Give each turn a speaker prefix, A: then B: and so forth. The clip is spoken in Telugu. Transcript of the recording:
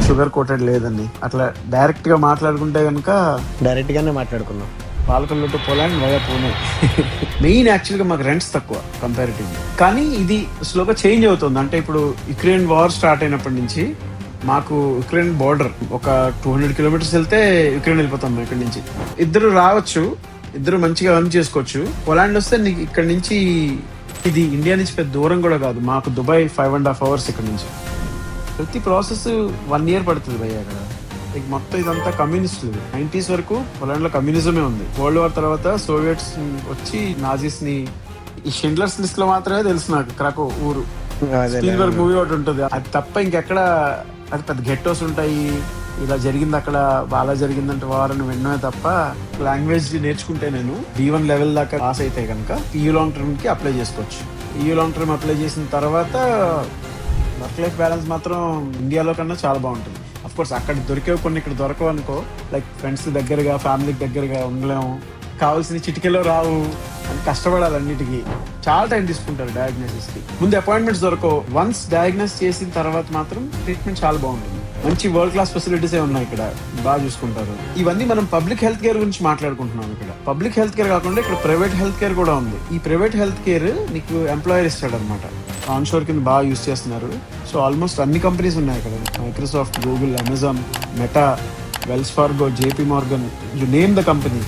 A: షుగర్ కోటెడ్ లేదండి. అట్లా డైరెక్ట్ గా మాట్లాడుకుంటే కనుక
B: డైరెక్ట్ గానే మాట్లాడుకున్నాం.
A: Palakollu to Poland via Pune. Main actual గా మాకు రెంట్స్ తక్కువ కంపారిటివ్లీ, కానీ ఇది స్లోగా చేంజ్ అవుతుంది. అంటే ఇప్పుడు యుక్రెయిన్ వార్ స్టార్ట్ అయినప్పటి నుంచి మాకు యుక్రెయిన్ బార్డర్ ఒక 200 కిలోమీటర్స్ వెళ్తే యుక్రెయిన్ వెళ్ళిపోతాం. ఇక్కడి నుంచి ఇద్దరు రావచ్చు, ఇద్దరు మంచిగా రన్ చేసుకోవచ్చు. పోలాండ్ వస్తే నీకు ఇక్కడ నుంచి ఇది ఇండియా నుంచి పెద్ద దూరం కూడా కాదు. మాకు దుబాయ్ 5.5 hours ఇక్కడ నుంచి. ప్రతి ప్రాసెస్ 1 year పడుతుంది భయ్య. అక్కడ మొత్తం ఇదంతా కమ్యూనిస్ట్ 90s వరకు పోలాండ్ లో కమ్యూనిజమే ఉంది. వరల్డ్ వార్ తర్వాత సోవియట్స్ వచ్చి నాజీస్ ని, ఈ షిండ్లర్స్ లిస్ట్ లో మాత్రమే తెలుసు నాకు క్రాకో ఊరు. స్పీల్బర్గ్ మూవీ ఒకటి ఉంటుంది, అది తప్ప ఇంకెక్కడ. అది పెద్ద గెట్టోస్ ఉంటాయి, ఇలా జరిగింది అక్కడ, బాగా జరిగిందంటే వారని విన్నమే తప్ప. లాంగ్వేజ్ నేర్చుకుంటే నేను B1 లెవెల్ దాకా పాస్ అయితే కనుక EU లాంగ్ టర్మ్ కి అప్లై చేసుకోవచ్చు. EU లాంగ్ టర్మ్ అప్లై చేసిన తర్వాత వర్క్ లైఫ్ బ్యాలెన్స్ మాత్రం ఇండియాలో కన్నా చాలా బాగుంటుంది. అఫ్ కోర్స్ అక్కడ దొరికేవి కొన్ని ఇక్కడ దొరకవు అనుకో. లైక్ ఫ్రెండ్స్ దగ్గరగా, ఫ్యామిలీకి దగ్గరగా ఉండలేము, కావాల్సిన చిటికెలో రావు అని కష్టపడాలి. అన్నిటికీ చాలా టైం తీసుకుంటారు డయాగ్నోసిస్ కి. ముందు అపాయింట్మెంట్స్ దొరకవు. వన్స్ డయాగ్నోస్ చేసిన తర్వాత మాత్రం ట్రీట్మెంట్ చాలా బాగుంటుంది. మంచి వరల్డ్ క్లాస్ ఫెసిలిటీస్ ఉన్నాయి ఇక్కడ, బాగా చూసుకుంటారు. ఇవన్నీ మనం పబ్లిక్ హెల్త్ కేర్ గురించి మాట్లాడుకుంటున్నాం. ఇక్కడ పబ్లిక్ హెల్త్ కేర్ కాకుండా ఇక్కడ ప్రైవేట్ హెల్త్ కేర్ కూడా ఉంది. ఈ ప్రైవేట్ హెల్త్ కేర్ నీకు ఎంప్లాయర్ ఇస్తాడు అనమాట. ఆన్షోర్ కింద బాగా యూస్ చేస్తున్నారు. సో ఆల్మోస్ట్ అన్ని కంపెనీస్ ఉన్నాయి ఇక్కడ. Microsoft, Google, Amazon, Meta, Wells Fargo, JP Morgan, you name the company.